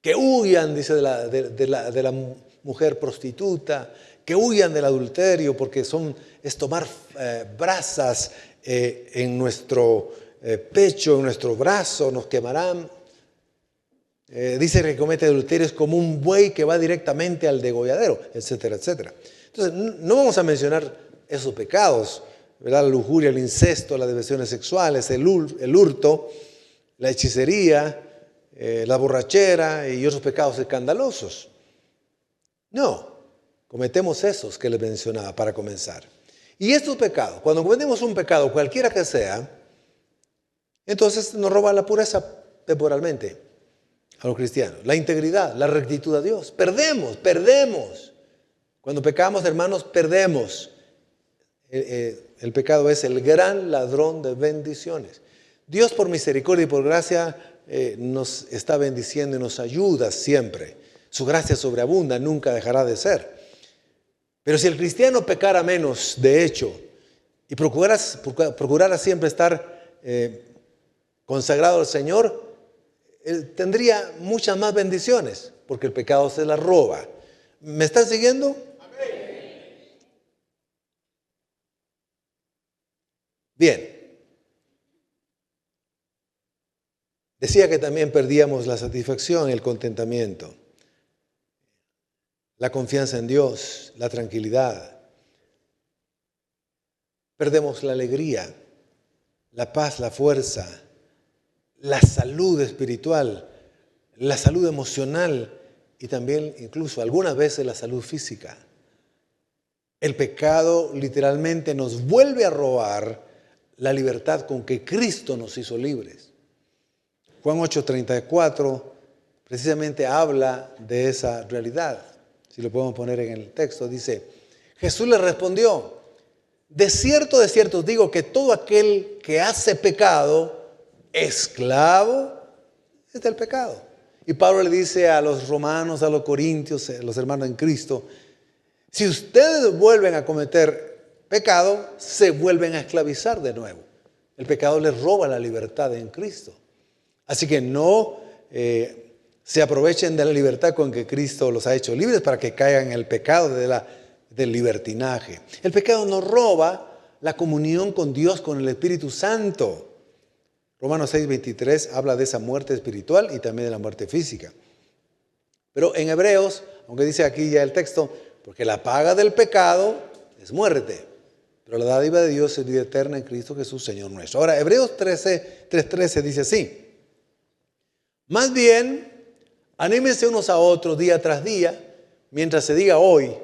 Que huyan, dice, de la mujer prostituta, que huyan del adulterio, porque es tomar brasas en nuestro pecho, en nuestro brazo, nos quemarán. Dice que comete adulterio es como un buey que va directamente al degolladero, etcétera, etcétera. Entonces, no vamos a mencionar esos pecados, ¿verdad? La lujuria, el incesto, las diversiones sexuales, el hurto, la hechicería, la borrachera y otros pecados escandalosos. No, cometemos esos que les mencionaba para comenzar. Y estos pecados, cuando cometemos un pecado, cualquiera que sea, entonces nos roba la pureza temporalmente a los cristianos, la integridad, la rectitud a Dios. Perdemos. Cuando pecamos, hermanos, perdemos. El pecado es el gran ladrón de bendiciones. Dios, por misericordia y por gracia, nos está bendiciendo y nos ayuda siempre. Su gracia sobreabunda, nunca dejará de ser. Pero si el cristiano pecara menos, de hecho, y procurara siempre estar consagrado al Señor, él tendría muchas más bendiciones, porque el pecado se las roba. ¿Me están siguiendo? Amén. Bien. Decía que también perdíamos la satisfacción, el contentamiento, la confianza en Dios, la tranquilidad. Perdemos la alegría, la paz, la fuerza, la salud espiritual, la salud emocional y también incluso algunas veces la salud física. El pecado literalmente nos vuelve a robar la libertad con que Cristo nos hizo libres. Juan 8:34 precisamente habla de esa realidad. Si lo podemos poner en el texto, dice, Jesús le respondió, de cierto os digo que todo aquel que hace pecado, esclavo es del pecado. Y Pablo le dice a los romanos, a los corintios, a los hermanos en Cristo, si ustedes vuelven a cometer pecado, se vuelven a esclavizar de nuevo. El pecado les roba la libertad en Cristo. Así que no se aprovechen de la libertad con que Cristo los ha hecho libres para que caigan en el pecado del libertinaje. El pecado nos roba la comunión con Dios, con el Espíritu Santo. Romanos 6:23 habla de esa muerte espiritual y también de la muerte física. Pero en Hebreos, aunque dice aquí ya el texto, porque la paga del pecado es muerte, pero la dádiva de Dios es vida eterna en Cristo Jesús, Señor nuestro. Ahora, Hebreos 3:13 dice así, más bien, anímense unos a otros día tras día, mientras se diga hoy,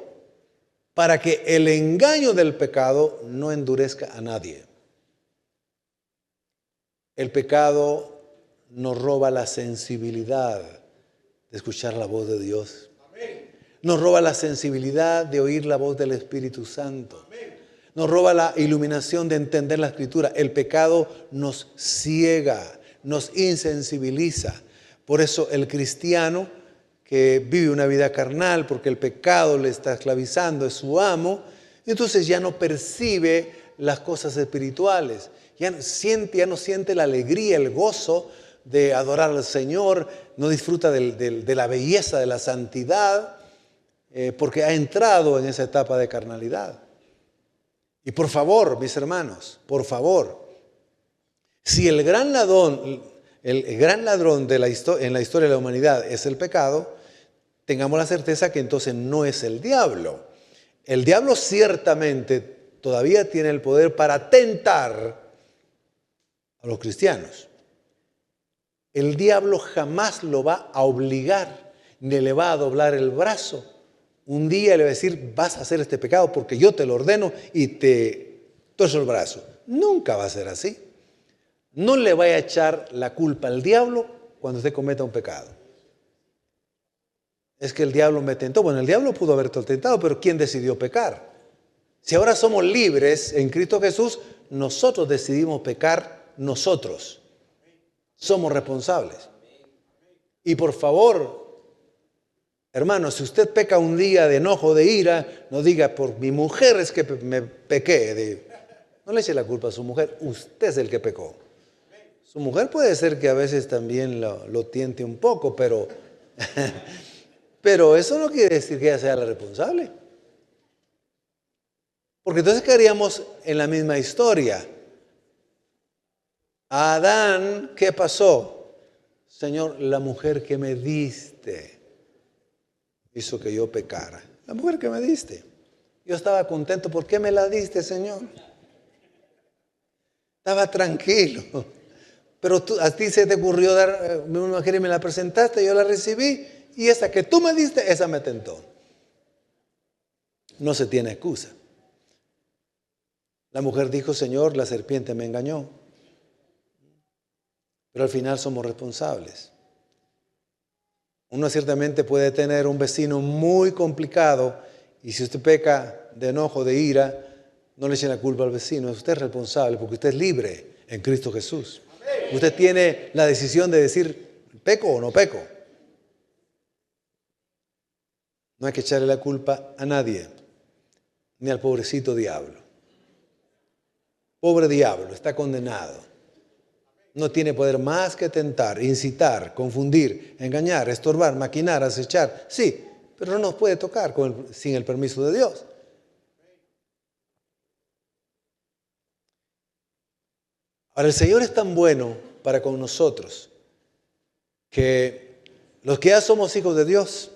para que el engaño del pecado no endurezca a nadie. El pecado nos roba la sensibilidad de escuchar la voz de Dios. Nos roba la sensibilidad de oír la voz del Espíritu Santo. Nos roba la iluminación de entender la Escritura. El pecado nos ciega, nos insensibiliza. Por eso el cristiano que vive una vida carnal, porque el pecado le está esclavizando, es su amo, entonces ya no percibe las cosas espirituales. Ya no siente la alegría, el gozo de adorar al Señor, no disfruta de la belleza, de la santidad, porque ha entrado en esa etapa de carnalidad. Y por favor, mis hermanos, por favor, si el gran ladrón en la historia de la humanidad es el pecado, tengamos la certeza que entonces no es el diablo. El diablo ciertamente todavía tiene el poder para tentar a los cristianos. El diablo jamás lo va a obligar, ni le va a doblar el brazo. Un día le va a decir, vas a hacer este pecado porque yo te lo ordeno y te torzo el brazo. Nunca va a ser así. No le vaya a echar la culpa al diablo cuando usted cometa un pecado. Es que el diablo me tentó. Bueno, el diablo pudo haberte tentado, pero ¿quién decidió pecar? Si ahora somos libres en Cristo Jesús, nosotros decidimos pecar. Nosotros somos responsables. Y por favor, hermanos, si usted peca un día de enojo, de ira, no diga por mi mujer es que me pequé. No le eche la culpa a su mujer, usted es el que pecó. Su mujer puede ser que a veces también lo tiente un poco, pero, pero eso no quiere decir que ella sea la responsable. Porque entonces quedaríamos en la misma historia. A Adán, ¿qué pasó? Señor, la mujer que me diste hizo que yo pecara. La mujer que me diste. Yo estaba contento. ¿Por qué me la diste, Señor? Estaba tranquilo. Pero a ti se te ocurrió dar una mujer y me la presentaste, yo la recibí. Y esa que tú me diste, esa me tentó. No se tiene excusa. La mujer dijo, Señor, la serpiente me engañó. Pero al final somos responsables. Uno ciertamente puede tener un vecino muy complicado y si usted peca de enojo, de ira, no le eche la culpa al vecino. Usted es responsable porque usted es libre en Cristo Jesús. Usted tiene la decisión de decir, ¿peco o no peco? No hay que echarle la culpa a nadie, ni al pobrecito diablo. Pobre diablo, está condenado. No tiene poder más que tentar, incitar, confundir, engañar, estorbar, maquinar, acechar. Sí, pero no nos puede tocar sin el permiso de Dios. Ahora, el Señor es tan bueno para con nosotros que los que ya somos hijos de Dios,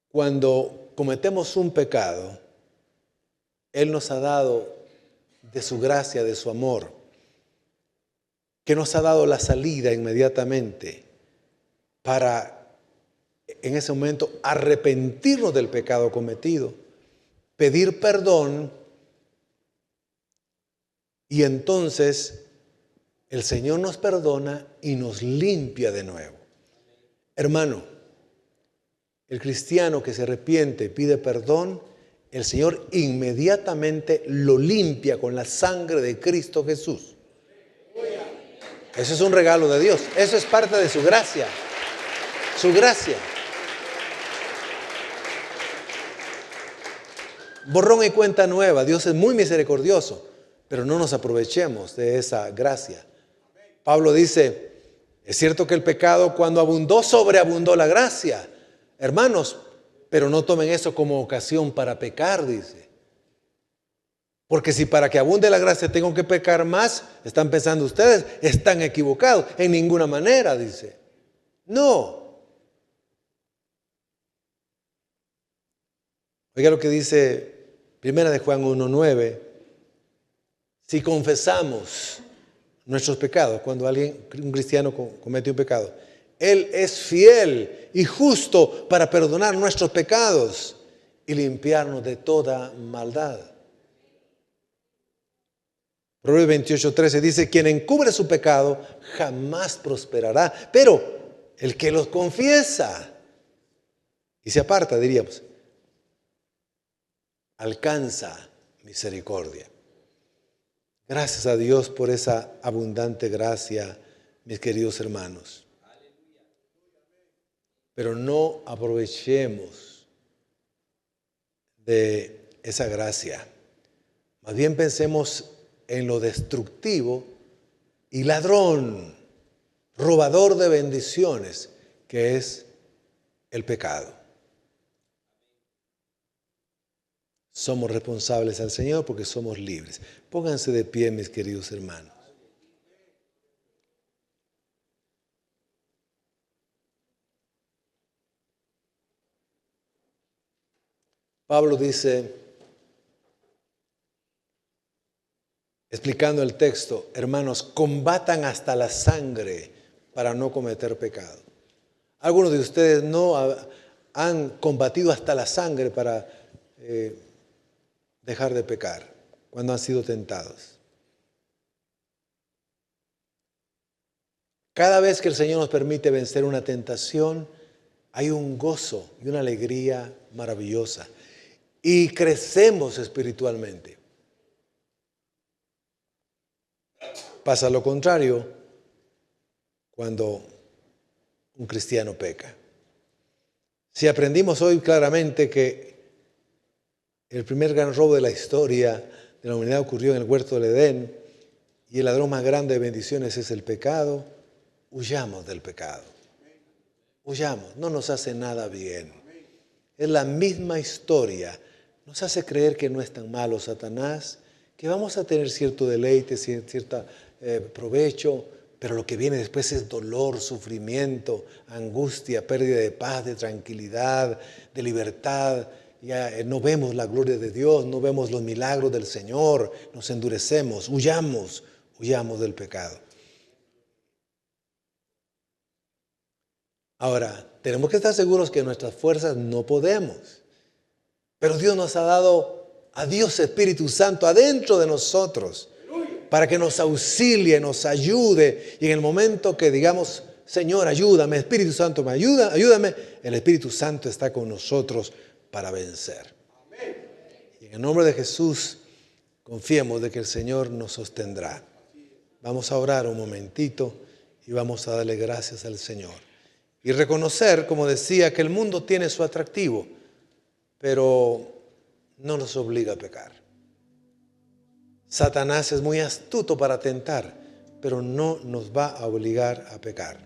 cuando cometemos un pecado, Él nos ha dado de su gracia, de su amor, que nos ha dado la salida inmediatamente para en ese momento arrepentirnos del pecado cometido, pedir perdón y entonces el Señor nos perdona y nos limpia de nuevo. Hermano, el cristiano que se arrepiente y pide perdón, el Señor inmediatamente lo limpia con la sangre de Cristo Jesús. Eso es un regalo de Dios. Eso es parte de su gracia. Su gracia. Borrón y cuenta nueva. Dios es muy misericordioso, pero no nos aprovechemos de esa gracia. Pablo dice, es cierto que el pecado cuando abundó, sobreabundó la gracia. Hermanos, pero no tomen eso como ocasión para pecar, dice. Porque si para que abunde la gracia tengo que pecar más, están pensando ustedes, están equivocados. En ninguna manera, dice. No. Oiga lo que dice 1 de Juan 1:9. Si confesamos nuestros pecados, cuando un cristiano comete un pecado, Él es fiel y justo para perdonar nuestros pecados y limpiarnos de toda maldad. Proverbios 28:13 dice, quien encubre su pecado jamás prosperará, pero el que los confiesa y se aparta, diríamos, alcanza misericordia. Gracias a Dios por esa abundante gracia, mis queridos hermanos. Pero no aprovechemos de esa gracia. Más bien pensemos en lo destructivo y ladrón, robador de bendiciones, que es el pecado. Somos responsables al Señor porque somos libres. Pónganse de pie, mis queridos hermanos. Pablo dice, explicando el texto, hermanos, combatan hasta la sangre para no cometer pecado. Algunos de ustedes no han combatido hasta la sangre para dejar de pecar cuando han sido tentados. Cada vez que el Señor nos permite vencer una tentación, hay un gozo y una alegría maravillosa. Y crecemos espiritualmente. Pasa lo contrario cuando un cristiano peca. Si aprendimos hoy claramente que el primer gran robo de la historia de la humanidad ocurrió en el huerto del Edén y el ladrón más grande de bendiciones es el pecado. Huyamos del pecado. Huyamos, no nos hace nada bien. Es la misma historia. Nos hace creer que no es tan malo Satanás, que vamos a tener cierto deleite, cierto provecho, pero lo que viene después es dolor, sufrimiento, angustia, pérdida de paz, de tranquilidad, de libertad. Ya no vemos la gloria de Dios, no vemos los milagros del Señor, nos endurecemos, huyamos del pecado. Ahora, tenemos que estar seguros que nuestras fuerzas no podemos, pero Dios nos ha dado a Dios Espíritu Santo adentro de nosotros para que nos auxilie, nos ayude, y en el momento que digamos, Señor, ayúdame, Espíritu Santo, ayúdame, el Espíritu Santo está con nosotros para vencer. Y en el nombre de Jesús, confiemos de que el Señor nos sostendrá. Vamos a orar un momentito y vamos a darle gracias al Señor. Y reconocer, como decía, que el mundo tiene su atractivo, pero no nos obliga a pecar. Satanás es muy astuto para tentar, pero no nos va a obligar a pecar.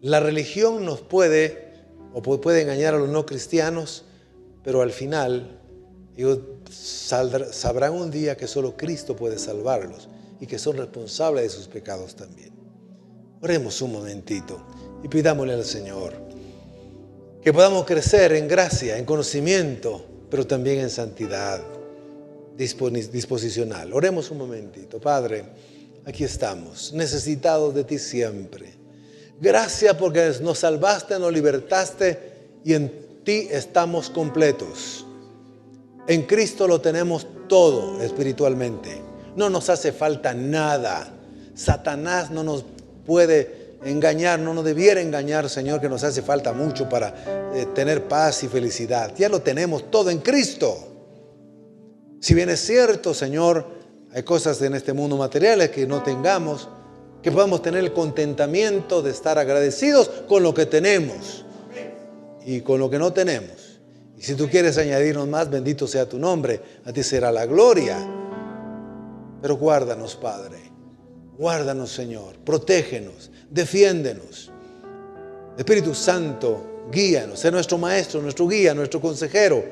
La religión nos puede engañar a los no cristianos, pero al final ellos sabrán un día que solo Cristo puede salvarlos y que son responsables de sus pecados también. Oremos un momentito y pidámosle al Señor que podamos crecer en gracia, en conocimiento, pero también en santidad disposicional. Oremos un momentito. Padre, aquí estamos, necesitados de ti siempre. Gracias porque nos salvaste, nos libertaste y en ti estamos completos. En Cristo lo tenemos todo espiritualmente. No nos hace falta nada. Satanás no nos puede engañar, no nos debiera engañar, Señor, que nos hace falta mucho para tener paz y felicidad. Ya lo tenemos todo en Cristo. Si bien es cierto, Señor, hay cosas en este mundo materiales que no tengamos, que podamos tener el contentamiento de estar agradecidos con lo que tenemos y con lo que no tenemos. Y si tú quieres añadirnos más, bendito sea tu nombre, a ti será la gloria. Pero guárdanos, Padre, guárdanos, Señor, protégenos, defiéndenos. Espíritu Santo, guíanos, sé nuestro maestro, nuestro guía, nuestro consejero,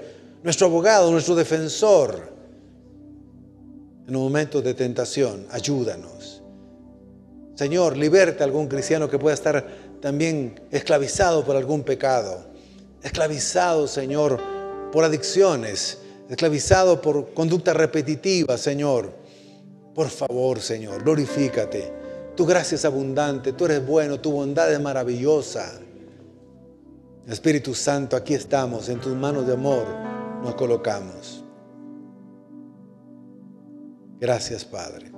nuestro abogado, nuestro defensor. En un momento de tentación, ayúdanos. Señor, liberta a algún cristiano que pueda estar también esclavizado por algún pecado. Esclavizado, Señor, por adicciones. Esclavizado por conducta repetitiva, Señor. Por favor, Señor, glorifícate. Tu gracia es abundante, tú eres bueno, tu bondad es maravillosa. Espíritu Santo, aquí estamos, en tus manos de amor nos colocamos. Gracias, Padre.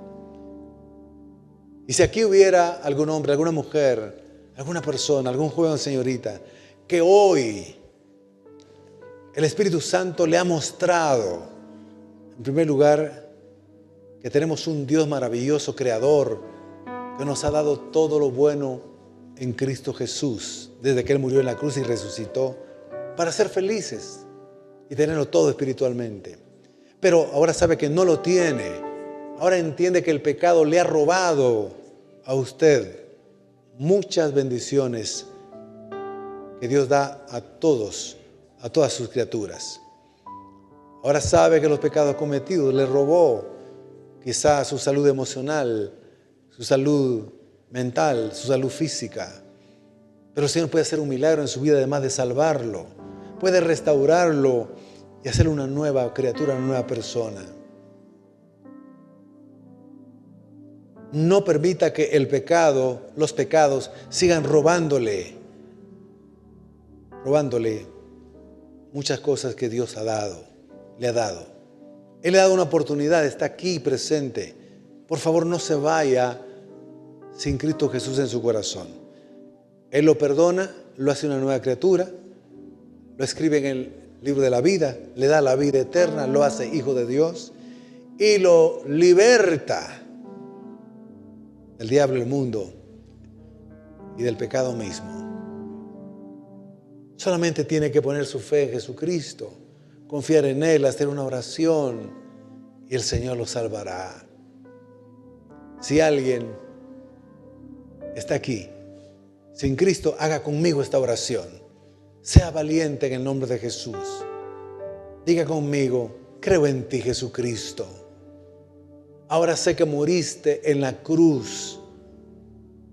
Y si aquí hubiera algún hombre, alguna mujer, alguna persona, algún joven o señorita, que hoy el Espíritu Santo le ha mostrado, en primer lugar, que tenemos un Dios maravilloso, creador, que nos ha dado todo lo bueno en Cristo Jesús, desde que Él murió en la cruz y resucitó, para ser felices y tenerlo todo espiritualmente. Pero ahora sabe que no lo tiene. Ahora entiende que el pecado le ha robado a usted muchas bendiciones que Dios da a todos, a todas sus criaturas. Ahora sabe que los pecados cometidos le robó quizás su salud emocional, su salud mental, su salud física. Pero el Señor puede hacer un milagro en su vida, además de salvarlo. Puede restaurarlo y hacerle una nueva criatura, una nueva persona. No permita que el pecado, los pecados, sigan robándole muchas cosas que Dios le ha dado. Él le ha dado una oportunidad, está aquí presente. Por favor, no se vaya sin Cristo Jesús en su corazón. Él lo perdona, lo hace una nueva criatura, lo escribe en el libro de la vida, le da la vida eterna, lo hace hijo de Dios y lo liberta del diablo, del mundo y del pecado mismo. Solamente tiene que poner su fe en Jesucristo, confiar en Él, hacer una oración y el Señor lo salvará. Si alguien está aquí sin Cristo, haga conmigo esta oración. Sea valiente en el nombre de Jesús. Diga conmigo: creo en ti, Jesucristo. Ahora sé que moriste en la cruz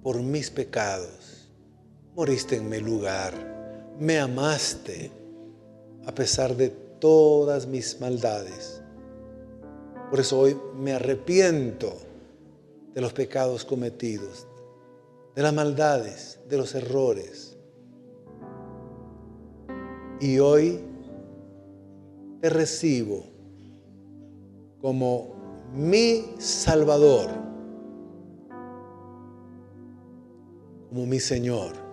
por mis pecados. Moriste en mi lugar. Me amaste a pesar de todas mis maldades. Por eso hoy me arrepiento de los pecados cometidos, de las maldades, de los errores. Y hoy te recibo como mi Salvador, como mi Señor.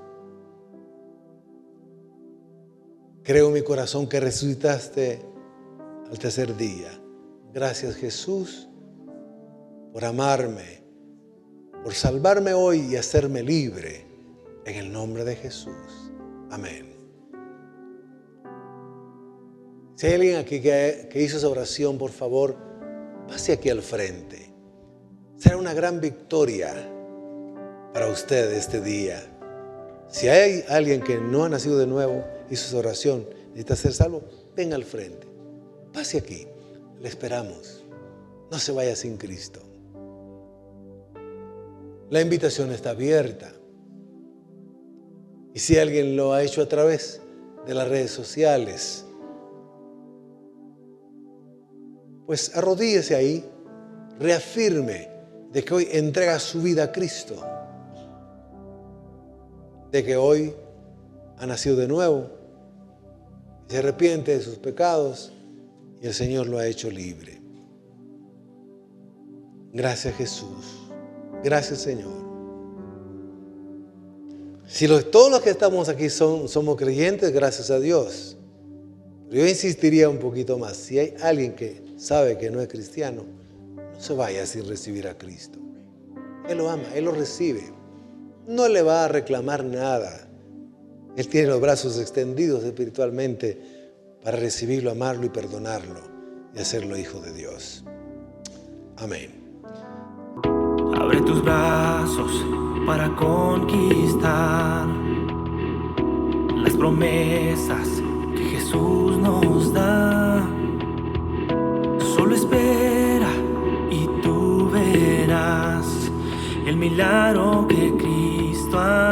Creo en mi corazón que resucitaste al tercer día. Gracias, Jesús, por amarme, por salvarme hoy y hacerme libre. En el nombre de Jesús. Amén. Si hay alguien aquí que hizo esa oración, por favor, pase aquí al frente. Será una gran victoria para usted este día. Si hay alguien que no ha nacido de nuevo, hizo esa oración, necesita ser salvo, venga al frente. Pase aquí. Le esperamos. No se vaya sin Cristo. La invitación está abierta. Y si alguien lo ha hecho a través de las redes sociales, pues arrodíllese ahí, reafirme de que hoy entrega su vida a Cristo, de que hoy ha nacido de nuevo, se arrepiente de sus pecados y el Señor lo ha hecho libre. Gracias, Jesús. Gracias, Señor. Si todos los que estamos aquí somos creyentes, gracias a Dios. Pero yo insistiría un poquito más. Si hay alguien que sabe que no es cristiano, no se vaya sin recibir a Cristo. Él lo ama, Él lo recibe. No le va a reclamar nada. Él tiene los brazos extendidos espiritualmente para recibirlo, amarlo y perdonarlo y hacerlo hijo de Dios. Amén. Abre tus brazos para conquistar las promesas que Jesús nos da. Solo espera y tú verás el milagro que Cristo ha